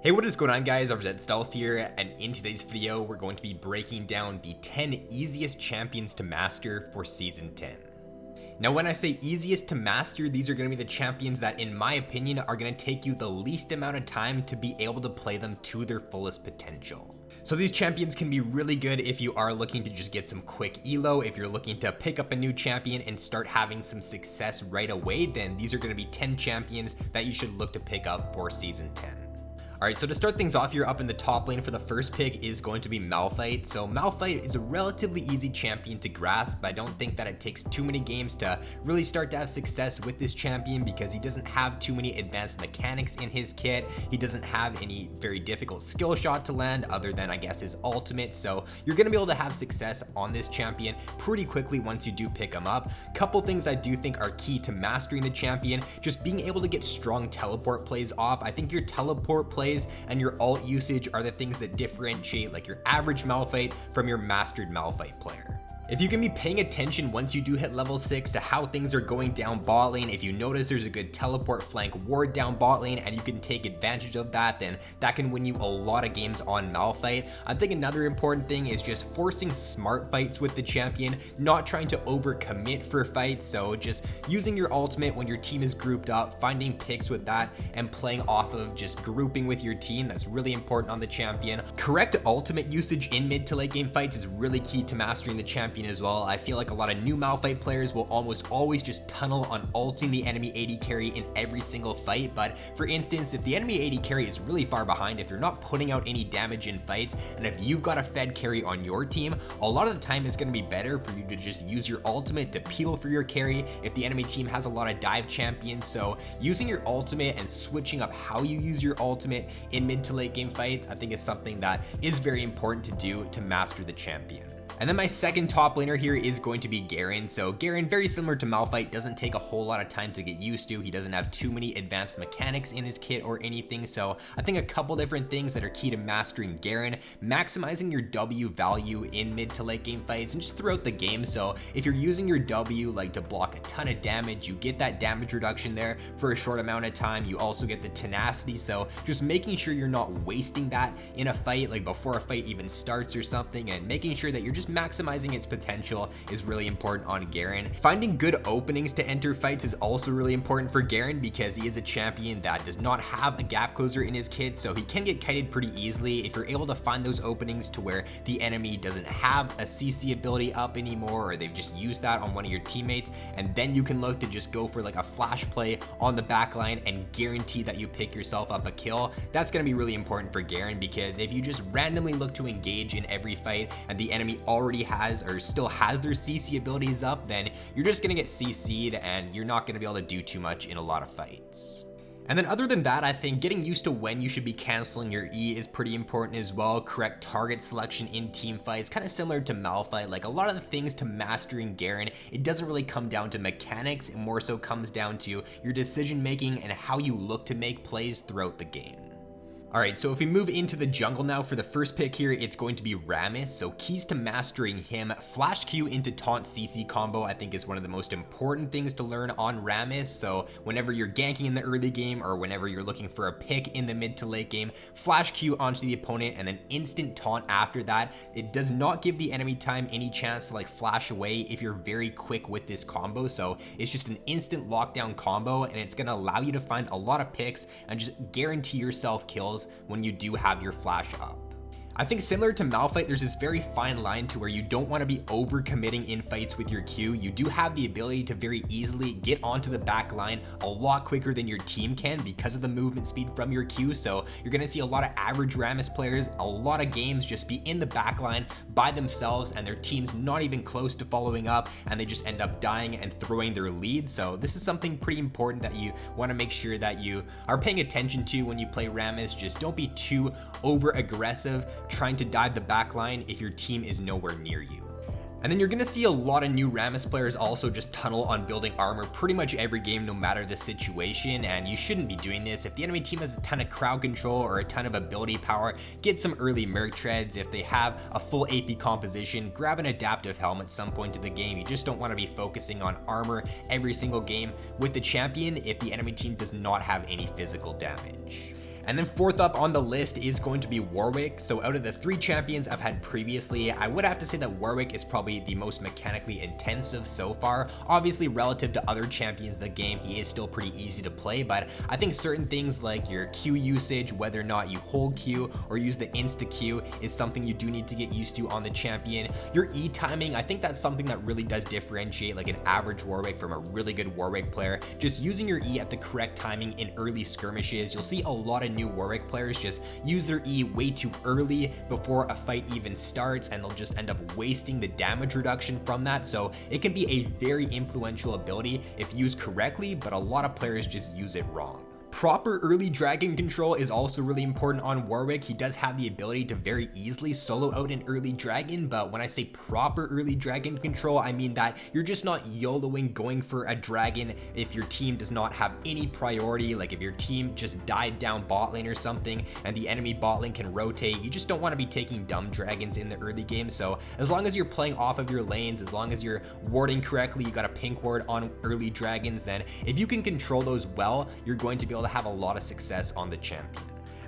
Hey, what is going on guys, RvzStealth here, and in today's video we're going to be breaking down the 10 easiest champions to master for Season 10. Now when I say easiest to master, these are going to be the champions that in my opinion are going to take you the least amount of time to be able to play them to their fullest potential. So these champions can be really good if you are looking to just get some quick elo. If you're looking to pick up a new champion and start having some success right away, then these are going to be 10 champions that you should look to pick up for Season 10. Alright, so to start things off here, up in the top lane for the first pick is going to be Malphite. So Malphite is a relatively easy champion to grasp. I don't think that it takes too many games to really start to have success with this champion because he doesn't have too many advanced mechanics in his kit. He doesn't have any very difficult skill shot to land other than I guess his ultimate. So you're going to be able to have success on this champion pretty quickly once you do pick him up. Couple things I do think are key to mastering the champion, just being able to get strong teleport plays off. I think your teleport plays and your ult usage are the things that differentiate like your average Malphite from your mastered Malphite player. If you can be paying attention once you do hit level 6 to how things are going down bot lane, if you notice there's a good teleport flank ward down bot lane and you can take advantage of that, then that can win you a lot of games on Malphite. I think another important thing is just forcing smart fights with the champion, not trying to overcommit for fights. So just using your ultimate when your team is grouped up, finding picks with that and playing off of just grouping with your team. That's really important on the champion. Correct ultimate usage in mid to late game fights is really key to mastering the champion as well. I feel like a lot of new Malphite players will almost always just tunnel on ulting the enemy AD carry in every single fight, but for instance, if the enemy AD carry is really far behind, if you're not putting out any damage in fights, and if you've got a fed carry on your team, a lot of the time it's going to be better for you to just use your ultimate to peel for your carry if the enemy team has a lot of dive champions. So using your ultimate and switching up how you use your ultimate in mid to late game fights, I think is something that is very important to do to master the champion. And then my second top laner here is going to be Garen. So Garen, very similar to Malphite, doesn't take a whole lot of time to get used to. He doesn't have too many advanced mechanics in his kit or anything. So I think a couple different things that are key to mastering Garen: maximizing your W value in mid to late game fights and just throughout the game. So if you're using your W like to block a ton of damage, you get that damage reduction there for a short amount of time. You also get the tenacity. So just making sure you're not wasting that in a fight, like before a fight even starts or something, and making sure that you're just maximizing its potential is really important on Garen. Finding good openings to enter fights is also really important for Garen because he is a champion that does not have a gap closer in his kit, so he can get kited pretty easily. If you're able to find those openings to where the enemy doesn't have a CC ability up anymore, or they've just used that on one of your teammates, and then you can look to just go for like a flash play on the back line and guarantee that you pick yourself up a kill, that's going to be really important for Garen, because if you just randomly look to engage in every fight and the enemy already has or still has their CC abilities up, then you're just going to get CC'd and you're not going to be able to do too much in a lot of fights. And then other than that, I think getting used to when you should be canceling your E is pretty important as well. Correct target selection in team fights, kind of similar to Malphite. Like a lot of the things to mastering Garen, it doesn't really come down to mechanics, it more so comes down to your decision making and how you look to make plays throughout the game. Alright, so if we move into the jungle now for the first pick here, it's going to be Rammus. So keys to mastering him: flash Q into taunt CC combo I think is one of the most important things to learn on Rammus. So whenever you're ganking in the early game or whenever you're looking for a pick in the mid to late game, flash Q onto the opponent and then instant taunt after that. It does not give the enemy time any chance to like flash away if you're very quick with this combo. So it's just an instant lockdown combo and it's going to allow you to find a lot of picks and just guarantee yourself kills when you do have your flash up. I think similar to Malphite, there's this very fine line to where you don't want to be over committing in fights with your Q. You do have the ability to very easily get onto the back line a lot quicker than your team can because of the movement speed from your Q. So you're going to see a lot of average Rammus players, a lot of games just be in the back line by themselves and their team's not even close to following up and they just end up dying and throwing their lead. So this is something pretty important that you want to make sure that you are paying attention to when you play Rammus. Just don't be too over aggressive trying to dive the back line if your team is nowhere near you. And then you're going to see a lot of new Rammus players also just tunnel on building armor pretty much every game no matter the situation, and you shouldn't be doing this. If the enemy team has a ton of crowd control or a ton of ability power, get some early merc treads. If they have a full AP composition, grab an adaptive helm at some point in the game. You just don't want to be focusing on armor every single game with the champion if the enemy team does not have any physical damage. And then fourth up on the list is going to be Warwick. So out of the 3 champions I've had previously, I would have to say that Warwick is probably the most mechanically intensive so far. Obviously, relative to other champions in the game, he is still pretty easy to play, but I think certain things like your Q usage, whether or not you hold Q or use the insta Q, is something you do need to get used to on the champion. Your E timing, I think that's something that really does differentiate like an average Warwick from a really good Warwick player. Just using your E at the correct timing in early skirmishes. You'll see a lot of new Warwick players just use their E way too early before a fight even starts, and they'll just end up wasting the damage reduction from that. So it can be a very influential ability if used correctly, but a lot of players just use it wrong. Proper early dragon control is also really important on Warwick. He does have the ability to very easily solo out an early dragon, but when I say proper early dragon control, I mean that you're just not YOLOing going for a dragon if your team does not have any priority. Like if your team just died down bot lane or something and the enemy bot lane can rotate, you just don't want to be taking dumb dragons in the early game. So as long as you're playing off of your lanes, as long as you're warding correctly, you got a pink ward on early dragons, then if you can control those well, you're going to be able to have a lot of success on the champion.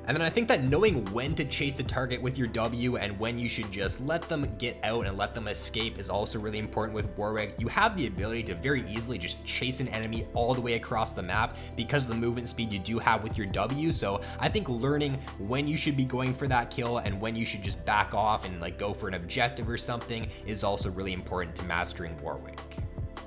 And then I think that knowing when to chase a target with your W and when you should just let them get out and let them escape is also really important with Warwick. You have the ability to very easily just chase an enemy all the way across the map because of the movement speed you do have with your W. So I think learning when you should be going for that kill and when you should just back off and like go for an objective or something is also really important to mastering Warwick.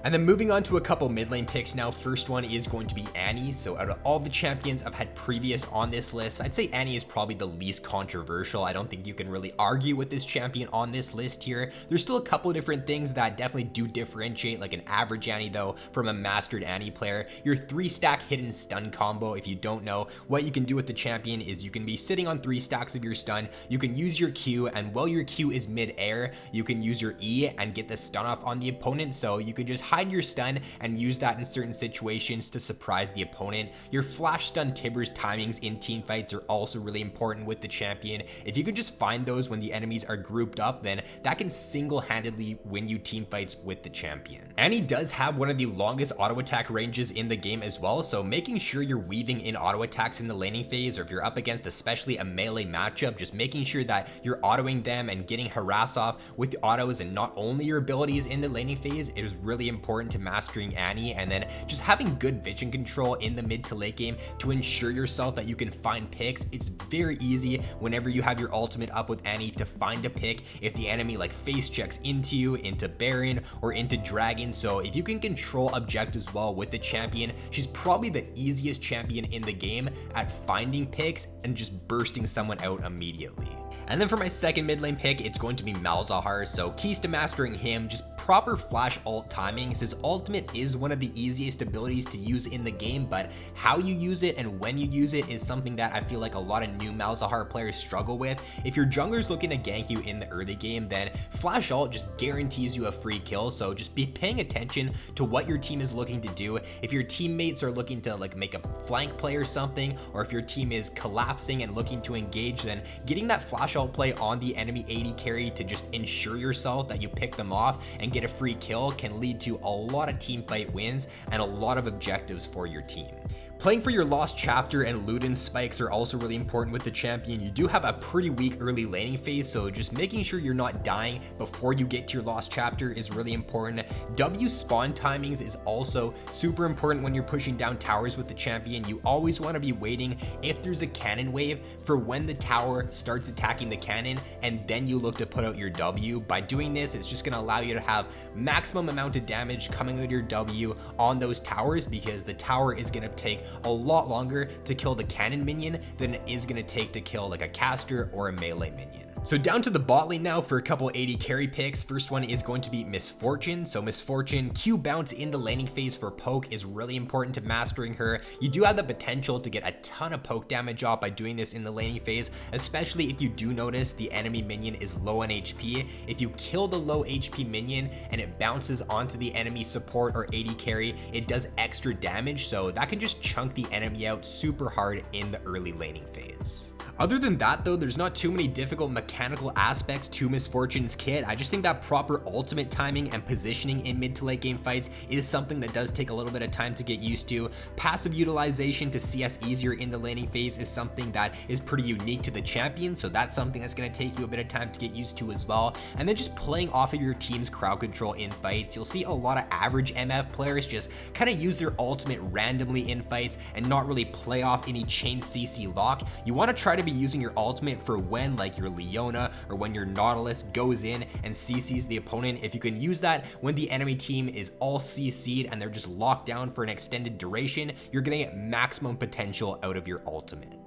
And then moving on to a couple mid lane picks now. First one is going to be Annie. So out of all the champions I've had previous on this list, I'd say Annie is probably the least controversial. I don't think you can really argue with this champion on this list here. There's still a couple of different things that definitely do differentiate like an average Annie though from a mastered Annie player. Your 3-stack hidden stun combo, if you don't know, what you can do with the champion is you can be sitting on 3 stacks of your stun, you can use your Q, and while your Q is mid-air, you can use your E and get the stun off on the opponent. So you can just hide your stun and use that in certain situations to surprise the opponent. Your flash stun Tibbers timings in team fights are also really important with the champion. If you can just find those when the enemies are grouped up, then that can single-handedly win you team fights with the champion. Annie does have one of the longest auto attack ranges in the game as well, so making sure you're weaving in auto attacks in the laning phase, or if you're up against especially a melee matchup, just making sure that you're autoing them and getting harassed off with the autos and not only your abilities in the laning phase is really important to mastering Annie. And then just having good vision control in the mid to late game to ensure yourself that you can find picks. It's very easy whenever you have your ultimate up with Annie to find a pick if the enemy like face checks into you, into Baron or into Dragon. So if you can control objectives well with the champion, she's probably the easiest champion in the game at finding picks and just bursting someone out immediately. And then for my second mid lane pick, it's going to be Malzahar. So keys to mastering him, just proper flash ult timing. His ultimate is one of the easiest abilities to use in the game, but how you use it and when you use it is something that I feel like a lot of new Malzahar players struggle with. If your jungler's looking to gank you in the early game, then flash ult just guarantees you a free kill. So just be paying attention to what your team is looking to do. If your teammates are looking to like make a flank play or something, or if your team is collapsing and looking to engage, then getting that flash ult play on the enemy AD carry to just ensure yourself that you pick them off and get a free kill can lead to a lot of team fight wins and a lot of objectives for your team. Playing for your Lost Chapter and Luden spikes are also really important with the champion. You do have a pretty weak early laning phase, so just making sure you're not dying before you get to your Lost Chapter is really important. W spawn timings is also super important when you're pushing down towers with the champion. You always want to be waiting if there's a cannon wave for when the tower starts attacking the cannon, and then you look to put out your W. By doing this, it's just going to allow you to have maximum amount of damage coming out of your W on those towers, because the tower is going to take a lot longer to kill the cannon minion than it is going to take to kill like a caster or a melee minion. So down to the bot lane now for a couple AD carry picks. First one is going to be Misfortune. So Misfortune, Q bounce in the laning phase for poke is really important to mastering her. You do have the potential to get a ton of poke damage off by doing this in the laning phase, especially if you do notice the enemy minion is low on HP. If you kill the low HP minion and it bounces onto the enemy support or AD carry, it does extra damage, so that can just chunk the enemy out super hard in the early laning phase. Other than that though, there's not too many difficult mechanical aspects to Misfortune's kit. I just think that proper ultimate timing and positioning in mid to late game fights is something that does take a little bit of time to get used to. Passive utilization to CS easier in the laning phase is something that is pretty unique to the champion, so that's something that's going to take you a bit of time to get used to as well. And then just playing off of your team's crowd control in fights. You'll see a lot of average MF players just kind of use their ultimate randomly in fights and not really play off any chain CC lock. You want to try to be using your ultimate for when like your Leona or when your Nautilus goes in and CCs the opponent. If you can use that when the enemy team is all CC'd and they're just locked down for an extended duration, you're gonna get maximum potential out of your ultimate.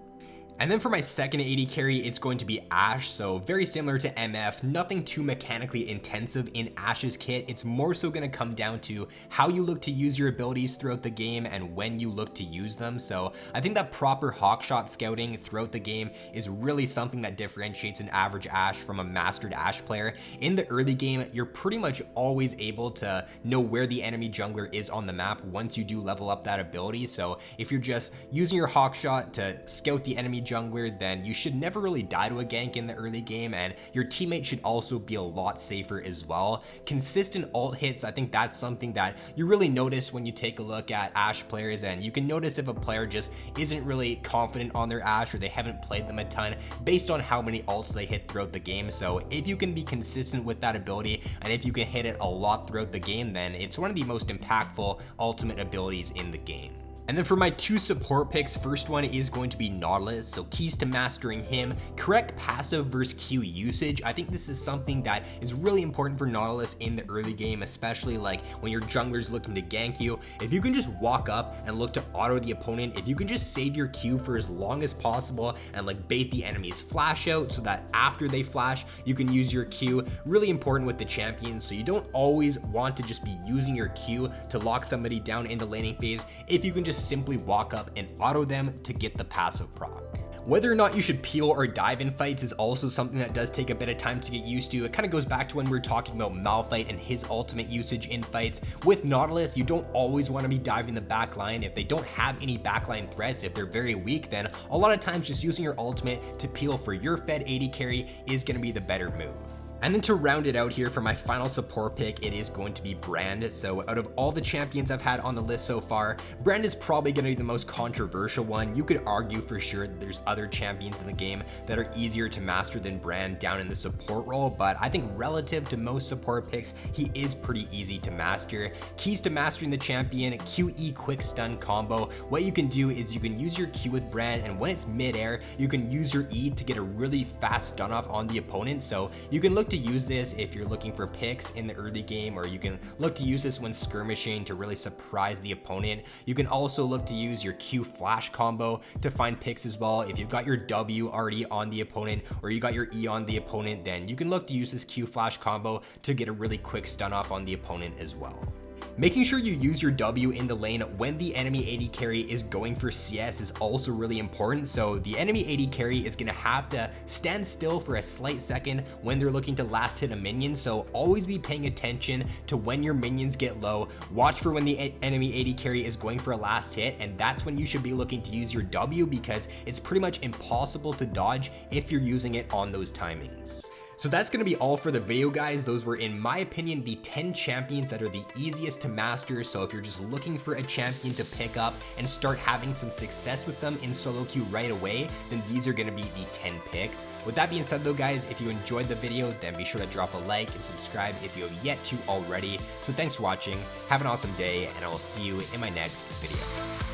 And then for my second AD carry, it's going to be Ashe, so very similar to MF, nothing too mechanically intensive in Ashe's kit. It's more so going to come down to how you look to use your abilities throughout the game and when you look to use them. So I think that proper hawkshot scouting throughout the game is really something that differentiates an average Ashe from a mastered Ashe player. In the early game, you're pretty much always able to know where the enemy jungler is on the map once you do level up that ability. So if you're just using your hawkshot to scout the enemy jungler, then you should never really die to a gank in the early game, and your teammate should also be a lot safer as well. Consistent ult hits, I think that's something that you really notice when you take a look at Ashe players, and you can notice if a player just isn't really confident on their Ashe or they haven't played them a ton based on how many ults they hit throughout the game. So if you can be consistent with that ability and if you can hit it a lot throughout the game, then it's one of the most impactful ultimate abilities in the game. And then for my two support picks, first one is going to be Nautilus. So keys to mastering him, correct passive versus Q usage. I think this is something that is really important for Nautilus in the early game, especially like when your jungler's looking to gank you. If you can just walk up and look to auto the opponent, if you can just save your Q for as long as possible and like bait the enemy's flash out so that after they flash, you can use your Q, really important with the champion. So you don't always want to just be using your Q to lock somebody down in the laning phase. If you can just simply walk up and auto them to get the passive proc. Whether or not you should peel or dive in fights is also something that does take a bit of time to get used to. It kind of goes back to when we were talking about Malphite and his ultimate usage in fights. With Nautilus, you don't always want to be diving the back line. If they don't have any backline threats, if they're very weak, then a lot of times just using your ultimate to peel for your fed AD carry is going to be the better move. And then to round it out here for my final support pick, it is going to be Brand. So out of all the champions I've had on the list so far, Brand is probably going to be the most controversial one. You could argue for sure that there's other champions in the game that are easier to master than Brand down in the support role, but I think relative to most support picks, he is pretty easy to master. Keys to mastering the champion, QE quick stun combo. What you can do is you can use your Q with Brand, and when it's mid-air, you can use your E to get a really fast stun off on the opponent. So you can look to use this if you're looking for picks in the early game, or you can look to use this when skirmishing to really surprise the opponent. You can also look to use your Q flash combo to find picks as well. If you've got your W already on the opponent or you got your E on the opponent, then you can look to use this Q flash combo to get a really quick stun off on the opponent as well. Making sure you use your W in the lane when the enemy AD carry is going for CS is also really important. So the enemy AD carry is going to have to stand still for a slight second when they're looking to last hit a minion. So always be paying attention to when your minions get low. Watch for when the enemy AD carry is going for a last hit, and that's when you should be looking to use your W, because it's pretty much impossible to dodge if you're using it on those timings. So that's going to be all for the video, guys. Those were, in my opinion, the 10 champions that are the easiest to master. So if you're just looking for a champion to pick up and start having some success with them in solo queue right away, then these are going to be the 10 picks. With that being said though, guys, if you enjoyed the video, then be sure to drop a like and subscribe if you have yet to already. So thanks for watching, have an awesome day, and I will see you in my next video.